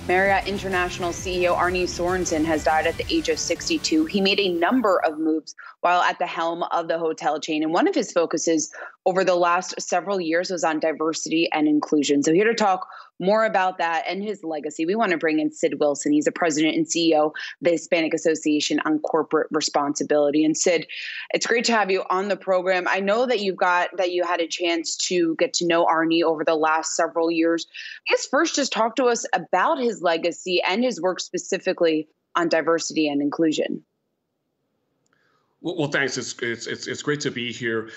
Marriott International CEO Arne Sorenson has died at the age of 62. He made a number of moves while at the helm of the hotel chain. And one of his focuses over the last several years was on diversity and inclusion. So here to talk more about that and his legacy, we want to bring in Sid Wilson. He's the president and CEO of the Hispanic Association on Corporate Responsibility. And Sid, it's great to have you on the program. I know that you had a chance to get to know Arne over the last several years. I guess first, just talk to us about his legacy and his work specifically on diversity and inclusion. Well, thanks. It's great to be here.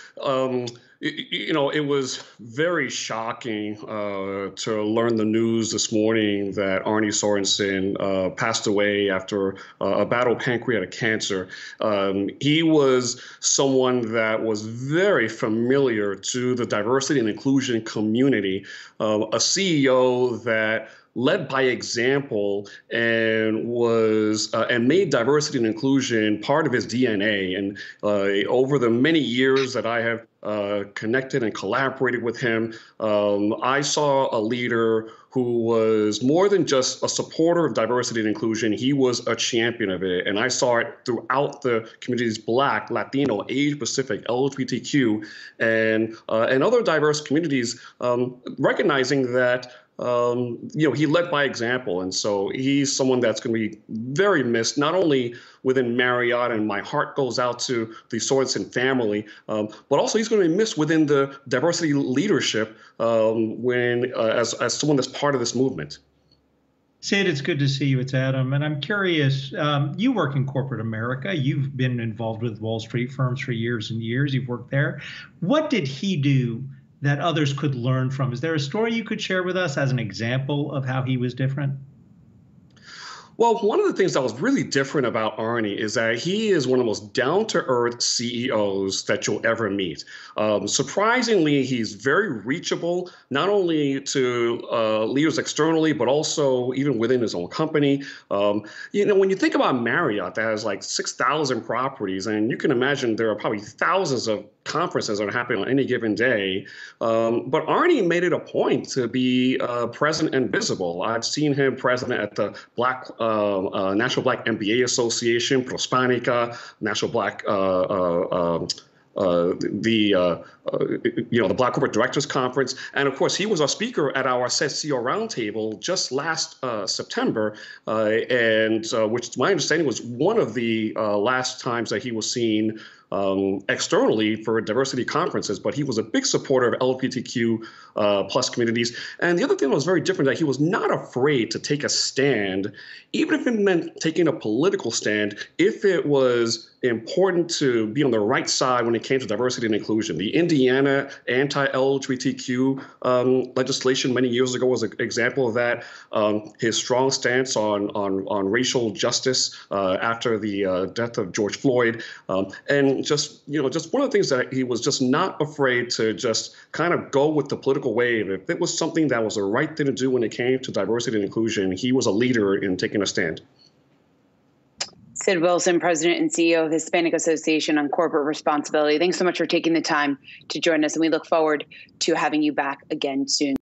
It was very shocking to learn the news this morning that Arne Sorenson passed away after a battle with pancreatic cancer. He was someone that was very familiar to the diversity and inclusion community, a CEO that led by example and was and made diversity and inclusion part of his DNA. And over the many years that I have connected and collaborated with him, I saw a leader who was more than just a supporter of diversity and inclusion. He was a champion of it. And I saw it throughout the communities: Black, Latino, Asian Pacific, LGBTQ, and other diverse communities, recognizing that he led by example. And so he's someone that's going to be very missed, not only within Marriott, and my heart goes out to the Sorenson family, but also he's going to be missed within the diversity leadership as someone that's part of this movement. Sid, it's good to see you. It's Adam. And I'm curious, you work in corporate America. You've been involved with Wall Street firms for years and years. You've worked there. What did he do that others could learn from? Is there a story you could share with us as an example of how he was different? Well, one of the things that was really different about Arne is that he is one of the most down-to-earth CEOs that you'll ever meet. Surprisingly, he's very reachable, not only to leaders externally, but also even within his own company. When you think about Marriott, that has like 6,000 properties, and you can imagine there are probably thousands of conferences that are happening on any given day. But Arne made it a point to be present and visible. I've seen him present at the National Black MBA Association, Hispanic, National Black, the Black Corporate Directors Conference. And of course, he was a speaker at our CEO Roundtable just last September, which to my understanding was one of the last times that he was seen externally for diversity conferences. But he was a big supporter of LGBTQ plus communities. And the other thing that was very different, that he was not afraid to take a stand, even if it meant taking a political stand, if it was important to be on the right side when it came to diversity and inclusion. The Indiana anti-LGBTQ legislation many years ago was an example of that. His strong stance on racial justice after the death of George Floyd, and just one of the things that he was just not afraid to just kind of go with the political wave. If it was something that was the right thing to do when it came to diversity and inclusion, he was a leader in taking a stand. Sid Wilson, president and CEO of the Hispanic Association on Corporate Responsibility. Thanks so much for taking the time to join us, and we look forward to having you back again soon.